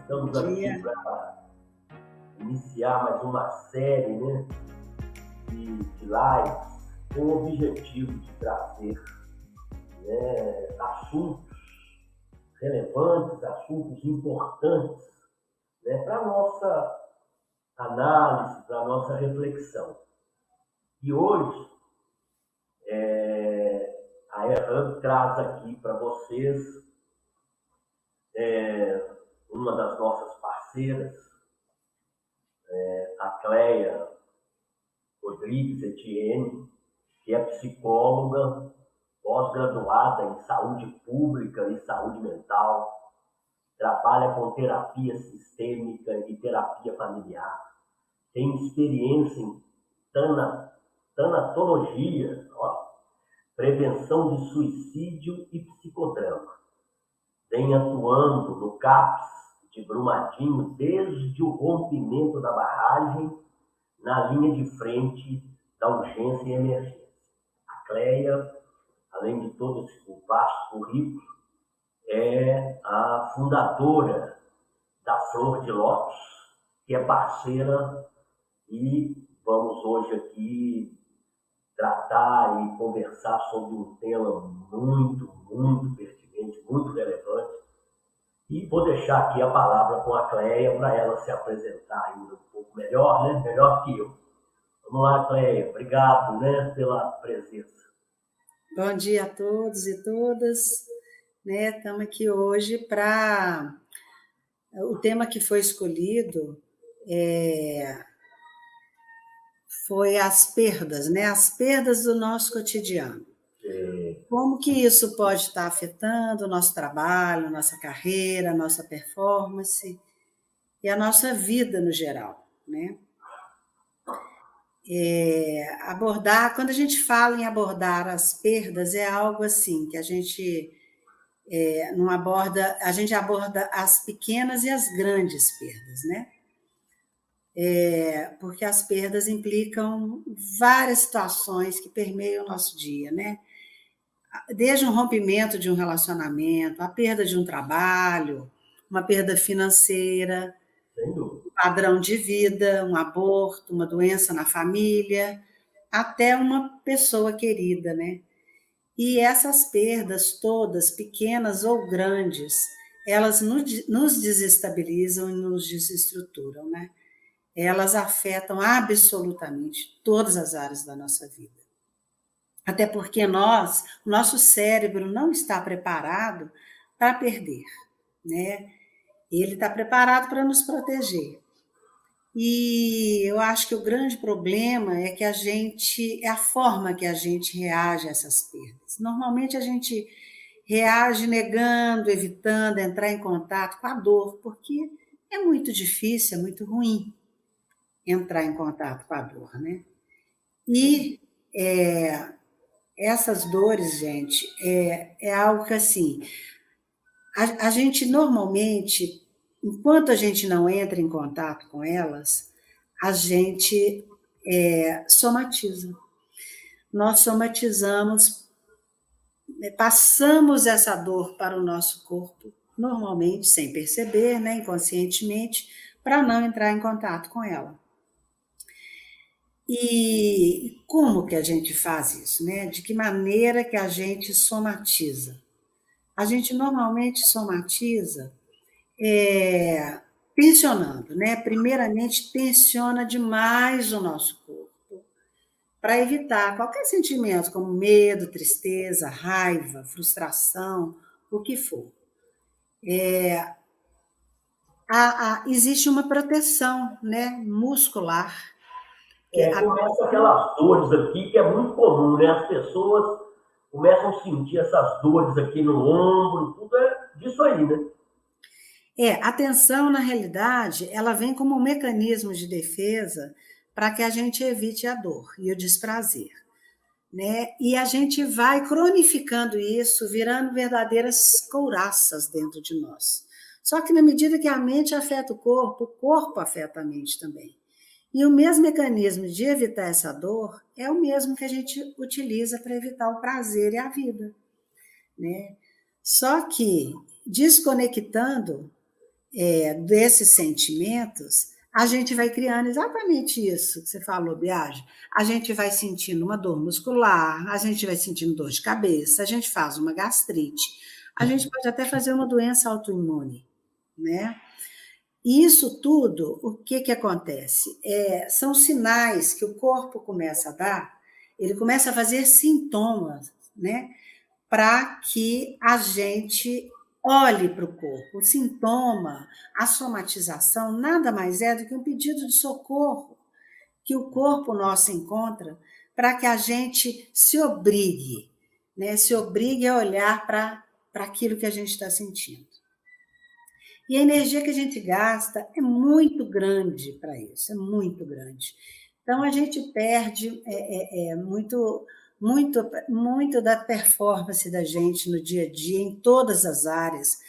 Estamos Bom aqui dia. para iniciar mais uma série, né, de lives com o objetivo de trazer, né, assuntos relevantes, assuntos importantes, né, para a nossa análise, para a nossa reflexão. E hoje, a Erran traz aqui para vocês uma das nossas parceiras, a Cleia Rodrigues Etienne, que é psicóloga, pós-graduada em saúde pública e saúde mental, trabalha com terapia sistêmica e terapia familiar, tem experiência em tanatologia, prevenção de suicídio e psicodrama. Vem atuando no CAPS de Brumadinho desde o rompimento da barragem, na linha de frente da urgência e emergência. A Cleia, além de todo esse vasto currículo, é a fundadora da Flor de Lótus, que é parceira, e vamos hoje aqui tratar e conversar sobre um tema muito pertinente, muito relevante. E vou deixar aqui a palavra com a Cleia para ela se apresentar ainda um pouco melhor, né? Melhor que eu. Vamos lá, Cleia. Obrigado, né, pela presença. Bom dia a todos e todas. Estamos aqui hoje para... O tema que foi escolhido foi as perdas, né? As perdas do nosso cotidiano. Como que isso pode estar afetando o nosso trabalho, nossa carreira, nossa performance e a nossa vida no geral, né? Quando a gente fala em abordar as perdas, é algo assim, que a gente não aborda, a gente aborda as pequenas e as grandes perdas, né? Porque as perdas implicam várias situações que permeiam o nosso dia, né? Desde um rompimento de um relacionamento, a perda de um trabalho, uma perda financeira, um padrão de vida, um aborto, uma doença na família, até uma pessoa querida, né? E essas perdas todas, pequenas ou grandes, elas nos desestabilizam e nos desestruturam, né? Elas afetam absolutamente todas as áreas da nossa vida. Até porque o nosso cérebro não está preparado para perder, né? Ele está preparado para nos proteger. E eu acho que o grande problema é que é a forma que a gente reage a essas perdas. Normalmente a gente reage negando, evitando entrar em contato com a dor, porque é muito difícil, é muito ruim entrar em contato com a dor, né? E essas dores, gente, é algo que assim, a gente normalmente, enquanto a gente não entra em contato com elas, a gente somatiza. Nós somatizamos, passamos essa dor para o nosso corpo, normalmente, sem perceber, né, inconscientemente, para não entrar em contato com ela. E como que a gente faz isso, né? De que maneira que a gente somatiza? A gente normalmente somatiza tensionando, né? Primeiramente, tensiona demais o nosso corpo para evitar qualquer sentimento, como medo, tristeza, raiva, frustração, o que for. Existe uma proteção, né, muscular. Começa aquelas dores aqui, que é muito comum, né? As pessoas começam a sentir essas dores aqui no ombro, tudo é disso aí, né? A tensão, na realidade, ela vem como um mecanismo de defesa para que a gente evite a dor e o desprazer, né? E a gente vai cronificando isso, virando verdadeiras couraças dentro de nós. Só que na medida que a mente afeta o corpo afeta a mente também. E o mesmo mecanismo de evitar essa dor é o mesmo que a gente utiliza para evitar o prazer e a vida, né? Só que desconectando desses sentimentos, a gente vai criando exatamente isso que você falou, Biagi. A gente vai sentindo uma dor muscular, a gente vai sentindo dor de cabeça, a gente faz uma gastrite, a gente pode até fazer uma doença autoimune, né? Isso tudo, o que, que acontece? São sinais que o corpo começa a dar, ele começa a fazer sintomas, né? Para que a gente olhe para o corpo. O sintoma, a somatização, nada mais é do que um pedido de socorro que o corpo nosso encontra para que a gente se obrigue, né? Se obrigue a olhar para aquilo que a gente está sentindo. E a energia que a gente gasta é muito grande para isso, é muito grande. Então a gente perde muito da performance da gente no dia a dia, em todas as áreas,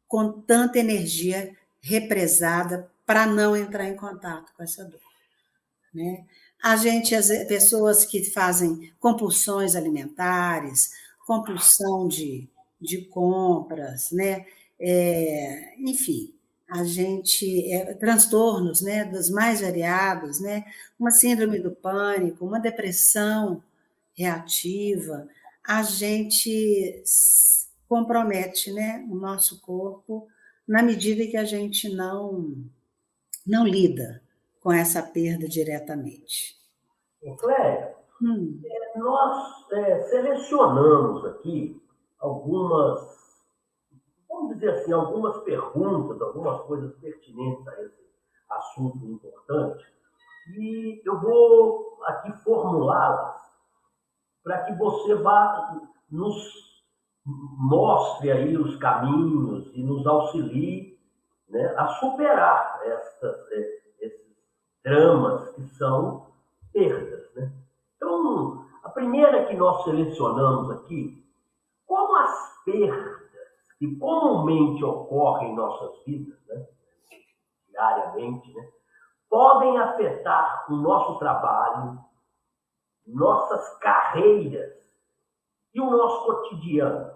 com tanta energia represada para não entrar em contato com essa dor, né? As pessoas que fazem compulsões alimentares, compulsão de compras, né? Enfim, transtornos, né, dos mais variados, né? Uma síndrome do pânico, uma depressão reativa, a gente compromete, né, o nosso corpo na medida que a gente não lida com essa perda diretamente. Cléia, nós selecionamos aqui algumas, vamos dizer assim, algumas perguntas, algumas coisas pertinentes a esse assunto importante, e eu vou aqui formulá-las para que você vá nos mostre aí os caminhos e nos auxilie, né, a superar esses dramas que são perdas, né? Então, a primeira que nós selecionamos aqui, como as perdas que comumente ocorrem em nossas vidas, né, diariamente, né, podem afetar o nosso trabalho, nossas carreiras e o nosso cotidiano.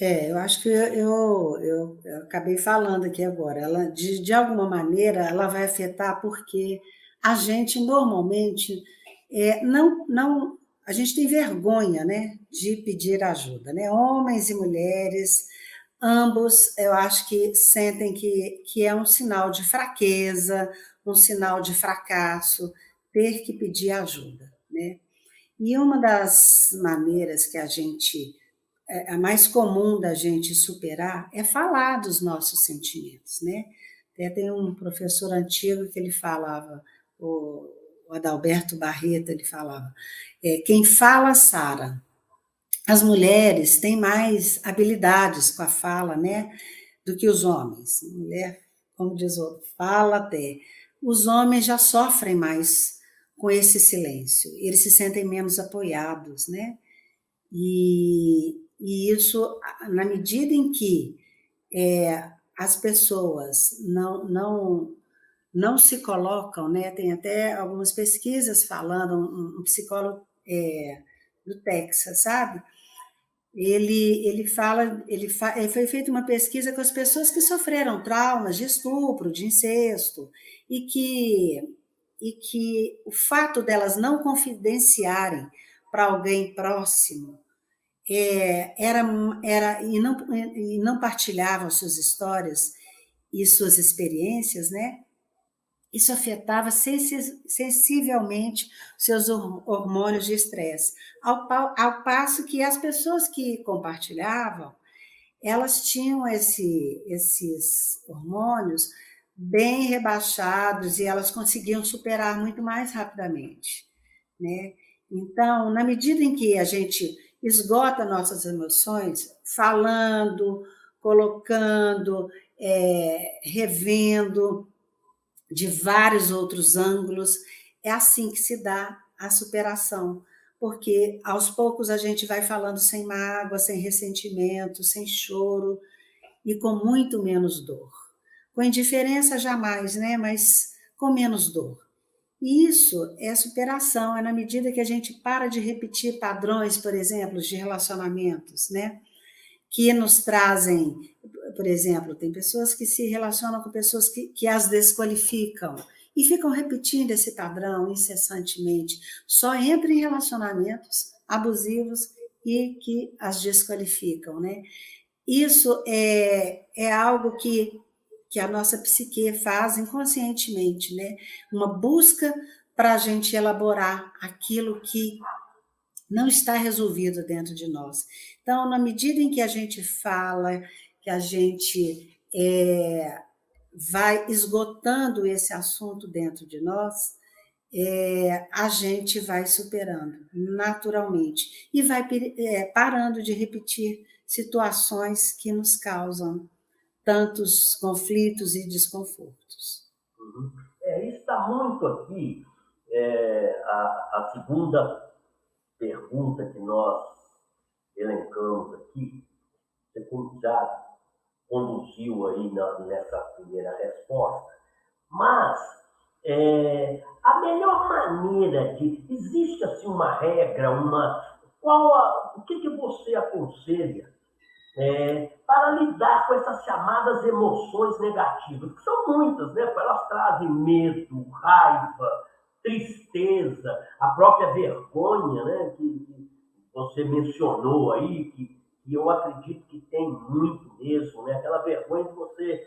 Eu acho que eu acabei falando aqui agora. Ela, de alguma maneira, ela vai afetar porque a gente normalmente não, a gente tem vergonha, né, de pedir ajuda, né? Homens e mulheres, ambos, eu acho que sentem que é um sinal de fraqueza, um sinal de fracasso, ter que pedir ajuda, né? E uma das maneiras que a mais comum da gente superar é falar dos nossos sentimentos, né? Até tem um professor antigo que ele falava, o Adalberto Barreto, ele falava, quem fala sara. As mulheres têm mais habilidades com a fala, né, do que os homens. Mulher, como diz o outro, fala até. Os homens já sofrem mais com esse silêncio, eles se sentem menos apoiados, né? E isso, na medida em que as pessoas não se colocam, né? Tem até algumas pesquisas falando, um psicólogo do Texas, sabe? Foi feita uma pesquisa com as pessoas que sofreram traumas de estupro, de incesto, e que o fato delas não confidenciarem para alguém próximo e não partilhavam suas histórias e suas experiências, né? Isso afetava sensivelmente seus hormônios de estresse, ao passo que as pessoas que compartilhavam, elas tinham esses hormônios bem rebaixados e elas conseguiam superar muito mais rapidamente, né? Então, na medida em que a gente esgota nossas emoções, falando, colocando, revendo de vários outros ângulos, é assim que se dá a superação, porque aos poucos a gente vai falando sem mágoa, sem ressentimento, sem choro e com muito menos dor. Com indiferença jamais, né? Mas com menos dor. E isso é superação, é na medida que a gente para de repetir padrões, por exemplo, de relacionamentos, né? que nos trazem, por exemplo, tem pessoas que se relacionam com pessoas que as desqualificam e ficam repetindo esse padrão incessantemente, só entram em relacionamentos abusivos e que as desqualificam, né? Isso é algo que a nossa psique faz inconscientemente, né? Uma busca para a gente elaborar aquilo que não está resolvido dentro de nós. Então, na medida em que a gente fala, que a gente vai esgotando esse assunto dentro de nós, a gente vai superando naturalmente e vai parando de repetir situações que nos causam tantos conflitos e desconfortos. Uhum. Isso está muito aqui. A segunda pergunta que nós elencamos aqui, você já conduziu aí nessa primeira resposta, mas a melhor maneira existe assim uma regra, o que você aconselha para lidar com essas chamadas emoções negativas, que são muitas, né? Elas trazem medo, raiva, tristeza, a própria vergonha, né? Que você mencionou aí, que eu acredito que tem muito mesmo, né? Aquela vergonha de você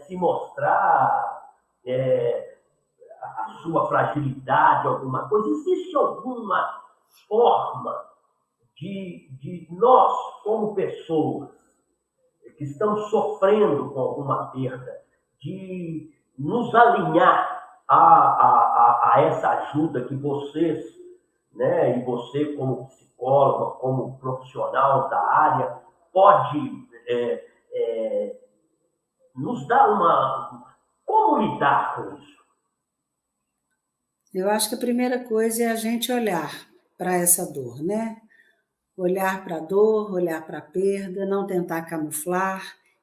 se mostrar, a sua fragilidade, alguma coisa. Existe alguma forma de nós, como pessoas que estamos sofrendo com alguma perda, de nos alinhar a essa ajuda que vocês, né, e você como psicóloga, como profissional da área, pode nos dar como lidar com isso? Eu acho que a primeira coisa é a gente olhar para essa dor, né? Olhar para a dor, olhar para a perda, não tentar camuflar,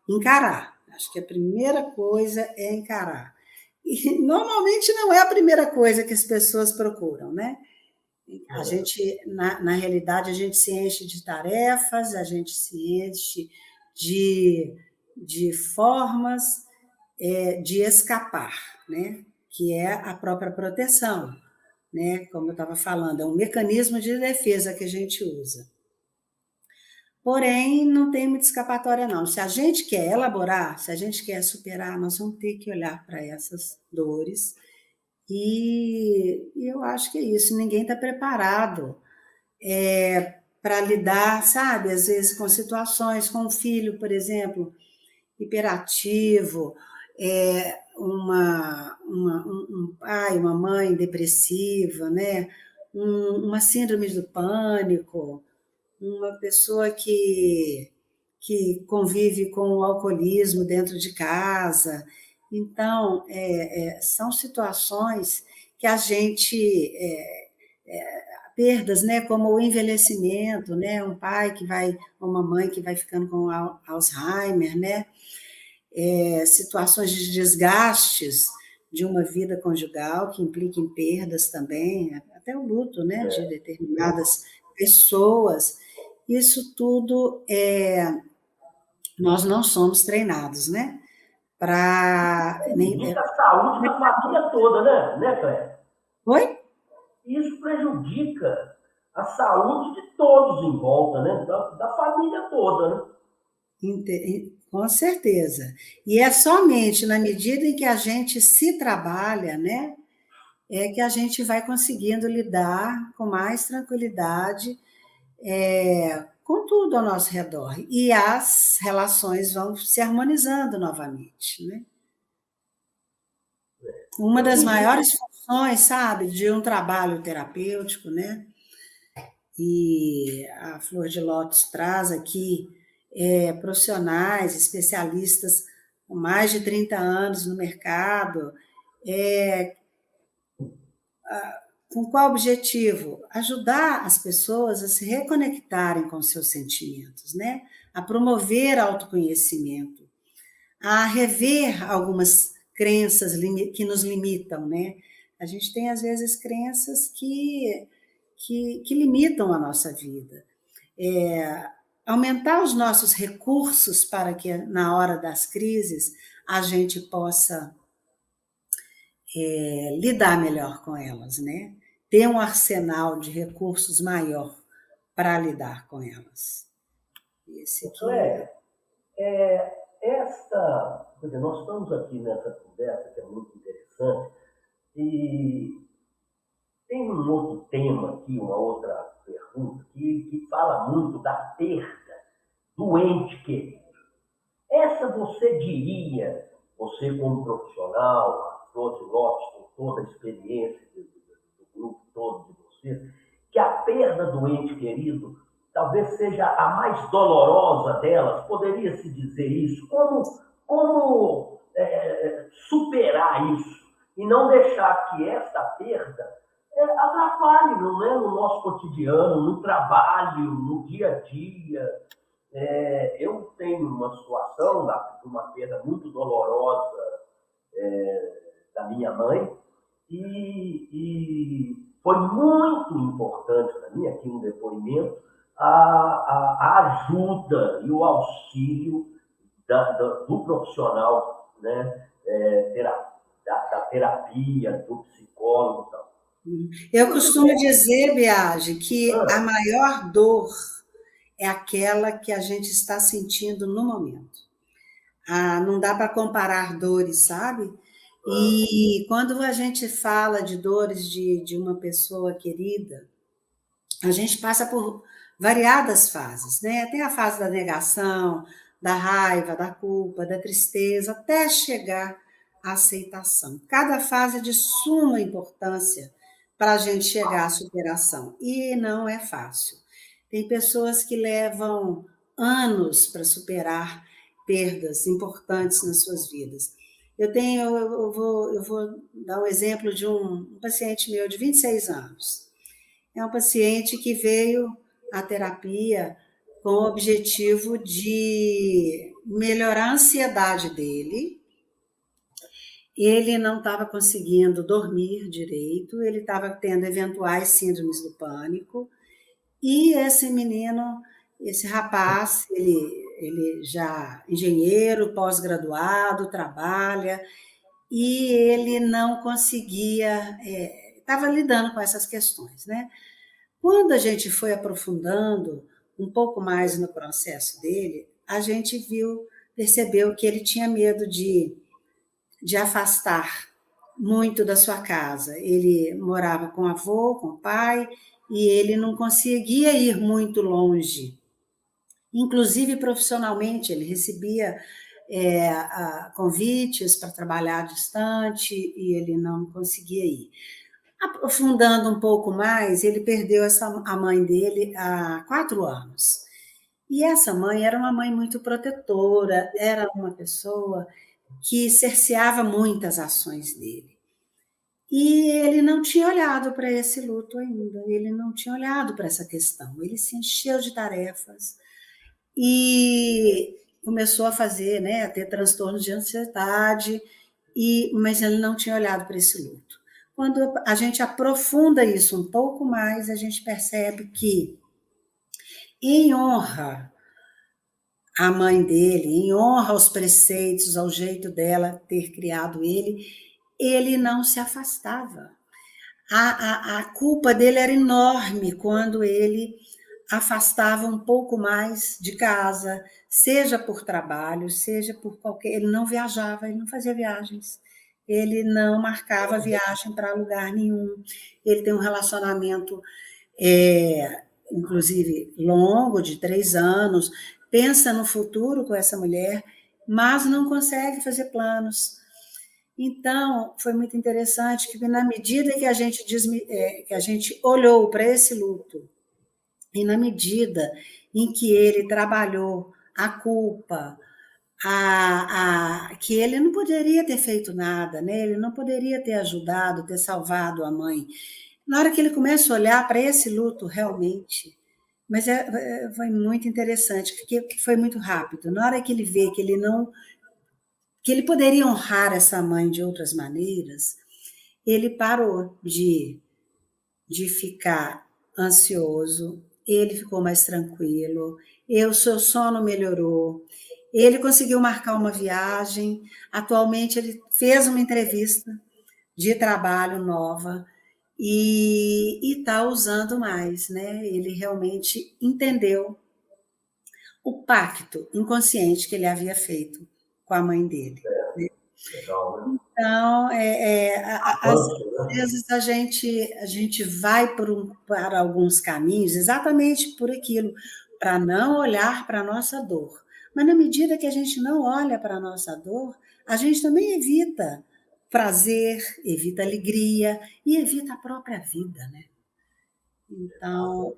encarar. Acho que a primeira coisa é encarar. E normalmente não é a primeira coisa que as pessoas procuram, né? A gente, na realidade, a gente se enche de tarefas, a gente se enche de formas de escapar, né? Que é a própria proteção, né? Como eu estava falando, é um mecanismo de defesa que a gente usa. Porém, não tem muita escapatória, não. Se a gente quer elaborar, se a gente quer superar, nós vamos ter que olhar para essas dores. E eu acho que é isso. Ninguém está preparado para lidar, sabe, às vezes com situações, com um filho, por exemplo, hiperativo, um pai, uma mãe depressiva, né? Uma síndrome do pânico, uma pessoa que convive com o alcoolismo dentro de casa. Então, são situações que a gente perdas, né, como o envelhecimento, né, um pai que vai, uma mãe que vai ficando com Alzheimer, né, situações de desgastes de uma vida conjugal que implica em perdas também, até o luto, né, de determinadas pessoas. Isso tudo nós não somos treinados, né? Prejudica a saúde da família toda, né, Cléia? Oi? Isso prejudica a saúde de todos em volta, né? Da família toda, né? Com certeza. E é somente na medida em que a gente se trabalha, né, é que a gente vai conseguindo lidar com mais tranquilidade com tudo ao nosso redor. E as relações vão se harmonizando novamente, né? Uma das maiores funções, sabe, de um trabalho terapêutico, né? E a Flor de Lótus traz aqui profissionais, especialistas com mais de 30 anos no mercado, com qual objetivo? Ajudar as pessoas a se reconectarem com seus sentimentos, né? A promover autoconhecimento, a rever algumas crenças que nos limitam, né? A gente tem, às vezes, crenças que limitam a nossa vida. aumentar os nossos recursos para que na hora das crises a gente possa lidar melhor com elas, né? Ter um arsenal de recursos maior para lidar com elas. Esse aqui. Clélia, quer dizer, nós estamos aqui nessa conversa que é muito interessante e tem um outro tema aqui, uma outra pergunta que fala muito da perda do ente querido. Essa você diria, você como profissional, a Flor de Lopes, com toda a experiência do grupo todo de vocês, que a perda do ente querido talvez seja a mais dolorosa delas, poderia se dizer isso? Como superar isso e não deixar que essa perda atrapalhe, não é, no nosso cotidiano, no trabalho, no dia a dia? Eu tenho uma situação de uma perda muito dolorosa da minha mãe e foi muito importante para mim, aqui um depoimento, a ajuda e o auxílio do profissional, né, da terapia, do psicólogo e tal. Eu costumo dizer, Biagi, que a maior dor é aquela que a gente está sentindo no momento. Não dá para comparar dores, sabe? E quando a gente fala de dores de uma pessoa querida, a gente passa por variadas fases, né? Tem a fase da negação, da raiva, da culpa, da tristeza, até chegar à aceitação. Cada fase é de suma importância para a gente chegar à superação. E não é fácil. Tem pessoas que levam anos para superar perdas importantes nas suas vidas. Eu vou dar um exemplo de um paciente meu de 26 anos. É um paciente que veio à terapia com o objetivo de melhorar a ansiedade dele. Ele não estava conseguindo dormir direito, ele estava tendo eventuais síndromes do pânico, e esse menino, esse rapaz, ele já engenheiro, pós-graduado, trabalha, e ele não conseguia, estava lidando com essas questões, né? Quando a gente foi aprofundando um pouco mais no processo dele, a gente percebeu que ele tinha medo de afastar muito da sua casa. Ele morava com o avô, com o pai, e ele não conseguia ir muito longe. Inclusive profissionalmente, ele recebia convites para trabalhar distante e ele não conseguia ir. Aprofundando um pouco mais, ele perdeu a mãe dele há 4 anos. E essa mãe era uma mãe muito protetora, era uma pessoa que cerceava muitas ações dele. E ele não tinha olhado para esse luto ainda, ele não tinha olhado para essa questão. Ele se encheu de tarefas e começou a fazer, né, a ter transtornos de ansiedade, mas ele não tinha olhado para esse luto. Quando a gente aprofunda isso um pouco mais, a gente percebe que, em honra à mãe dele, em honra aos preceitos, ao jeito dela ter criado ele não se afastava. A culpa dele era enorme quando ele afastava um pouco mais de casa, seja por trabalho, seja por qualquer... Ele não viajava, ele não fazia viagens. Ele não marcava viagem para lugar nenhum. Ele tem um relacionamento, inclusive, longo, de 3 anos, pensa no futuro com essa mulher, mas não consegue fazer planos. Então, foi muito interessante que, na medida que a gente olhou para esse luto, e na medida em que ele trabalhou a culpa, que ele não poderia ter feito nada, né? Ele não poderia ter ajudado, ter salvado a mãe. Na hora que ele começa a olhar para esse luto realmente, mas foi muito interessante, porque foi muito rápido. Na hora que ele vê que ele poderia honrar essa mãe de outras maneiras, ele parou de ficar ansioso ele ficou mais tranquilo, o seu sono melhorou, ele conseguiu marcar uma viagem, atualmente ele fez uma entrevista de trabalho nova e está usando mais, né? Ele realmente entendeu o pacto inconsciente que ele havia feito com a mãe dele. Né? Legal, né? Então, às Avanço, né? vezes a gente vai para alguns caminhos exatamente por aquilo, para não olhar para a nossa dor. Mas na medida que a gente não olha para a nossa dor, a gente também evita prazer, evita alegria e evita a própria vida, né? Então,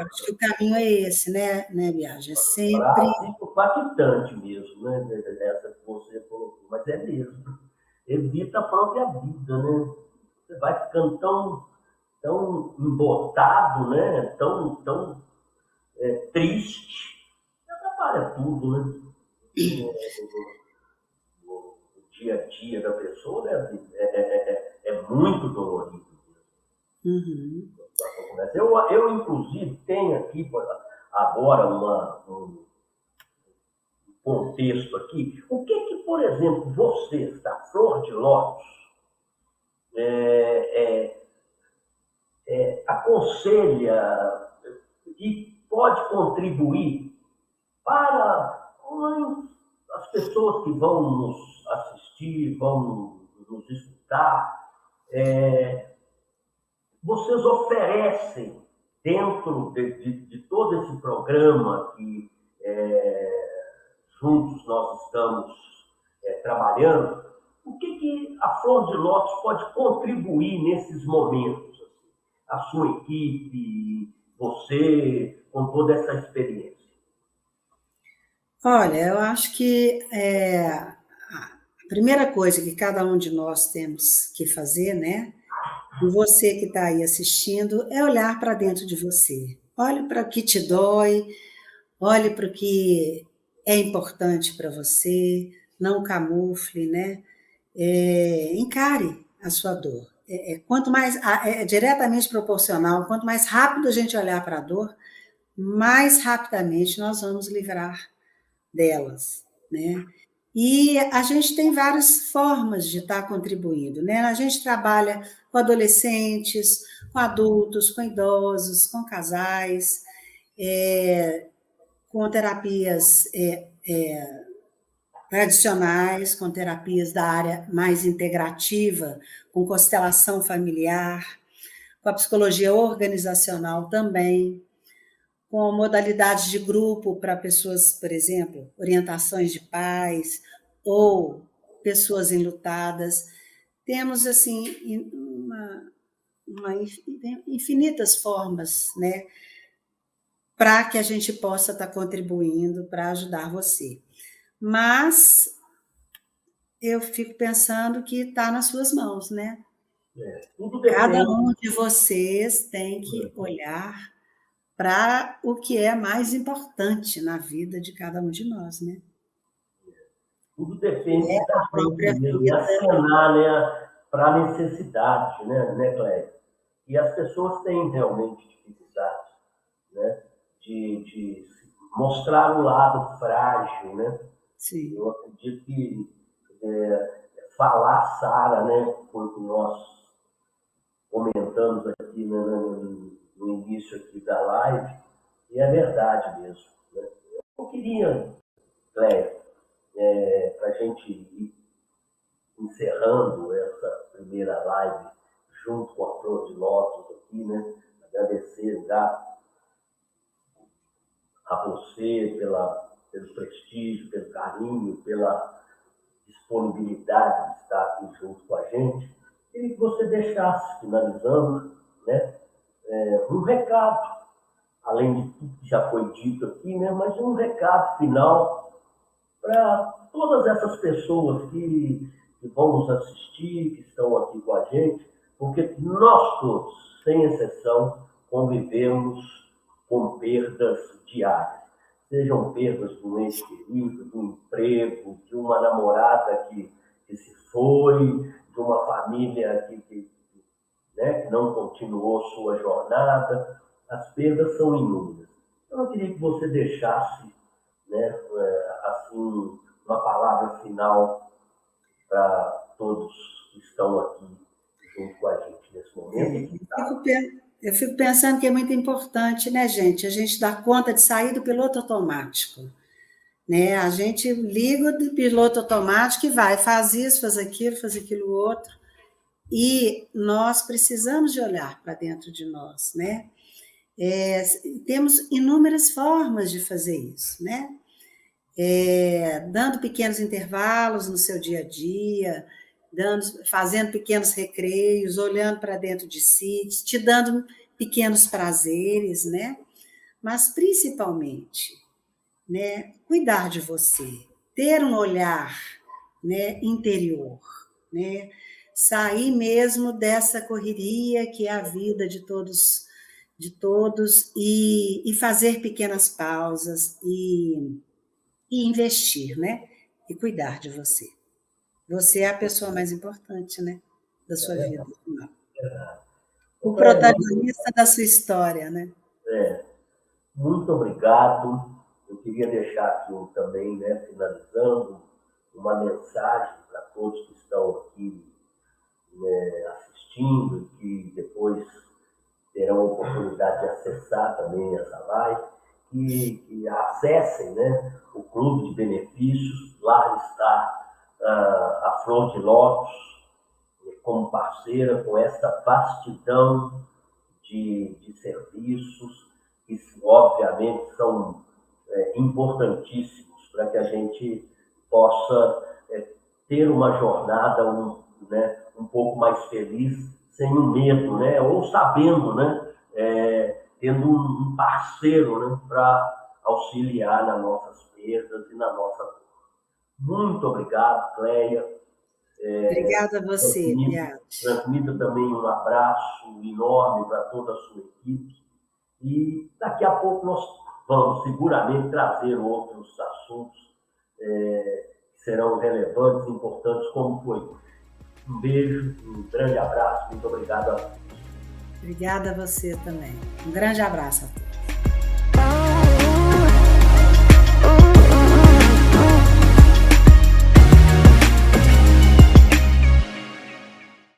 acho que o caminho é esse, né, Biagi? É sempre. Prático, impactante mesmo, né? Dessa que você colocou, mas é mesmo. Evita a própria vida, né? Você vai ficando tão embotado, né? Triste, atrapalha tudo, né? O dia a dia da pessoa, né? É muito dolorido. Uhum. Inclusive, tenho aqui agora um contexto aqui. O que, por exemplo, você, da Flor de Lótus, aconselha e pode contribuir para as pessoas que vão nos assistir, vão nos escutar? Vocês oferecem, dentro de todo esse programa que juntos nós estamos trabalhando, o que a Flor de Lótus pode contribuir nesses momentos? Assim? A sua equipe, você, com toda essa experiência. Olha, eu acho que a primeira coisa que cada um de nós temos que fazer, né? E você que está aí assistindo, é olhar para dentro de você. Olhe para o que te dói, olhe para o que é importante para você, não camufle, né? Encare a sua dor. Quanto mais é diretamente proporcional, quanto mais rápido a gente olhar para a dor, mais rapidamente nós vamos livrar delas, né? E a gente tem várias formas de estar contribuindo, né? A gente trabalha com adolescentes, com adultos, com idosos, com casais, com terapias tradicionais, com terapias da área mais integrativa, com constelação familiar, com a psicologia organizacional também, com modalidades de grupo para pessoas, por exemplo, orientações de pais ou pessoas enlutadas. Temos, assim, infinitas formas, né, para que a gente possa estar contribuindo para ajudar você. Mas eu fico pensando que está nas suas mãos, né? Tudo Cada depende. um de vocês tem que olhar para o que é mais importante na vida de cada um de nós, né? Tudo depende É da a gente própria mesmo, e vida. acenar, né, para a necessidade, né, Cléber? E as pessoas têm realmente dificuldade, né, de mostrar o lado frágil, né? Sim. Eu acredito que falar, Sara, né, quando nós comentamos aqui, né, no início aqui da live, e é verdade mesmo. Né? Eu queria, Cléber, para a gente ir encerrando essa primeira live junto com a Flor de Lótus aqui, né? Agradecer já a você pelo prestígio, pelo carinho, pela disponibilidade de estar aqui junto com a gente. Queria que você deixasse, finalizando, né, um recado, além de tudo que já foi dito aqui, né, mas um recado final para todas essas pessoas que vão nos assistir, que estão aqui com a gente, porque nós todos, sem exceção, convivemos com perdas diárias. Sejam perdas de um ente querido, de um emprego, de uma namorada que se foi, de uma família né, que não continuou sua jornada. as perdas são inúmeras. Então, eu queria que você deixasse, né, assim, uma palavra final para todos que estão aqui junto com a gente nesse momento. Eu fico pensando que é muito importante, né, gente, a gente dar conta de sair do piloto automático, né? A gente liga do piloto automático e vai, faz isso, faz aquilo outro, e nós precisamos de olhar para dentro de nós, né? Temos inúmeras formas de fazer isso, né? Dando pequenos intervalos no seu dia a dia, fazendo pequenos recreios, olhando para dentro de si, te dando pequenos prazeres, né? Mas principalmente, né, cuidar de você, ter um olhar, né, interior, né? Sair mesmo dessa correria que é a vida de todos e fazer pequenas pausas e investir, né? E cuidar de você. Você é a pessoa mais importante, né? Da sua vida. O protagonista da sua história, né? Muito obrigado. Eu queria deixar aqui também, né, finalizando, uma mensagem para todos que estão aqui, né, assistindo e que depois terão a oportunidade de acessar também essa live, que acessem, né, o Clube de Benefícios. Lá está a Flor de Lótus como parceira, com esta vastidão de serviços que, obviamente, são importantíssimos para que a gente possa ter uma jornada um pouco mais feliz, sem o medo, né? Ou sabendo, né? Tendo um parceiro, né? Para auxiliar nas nossas perdas e na nossa dor. Muito obrigado, Cleia. Obrigada a você, Transmita também um abraço enorme para toda a sua equipe. E daqui a pouco nós vamos seguramente trazer outros assuntos que serão relevantes e importantes, como foi hoje. Um beijo, um grande abraço, muito obrigado a todos. Obrigada a você também. Um grande abraço a todos.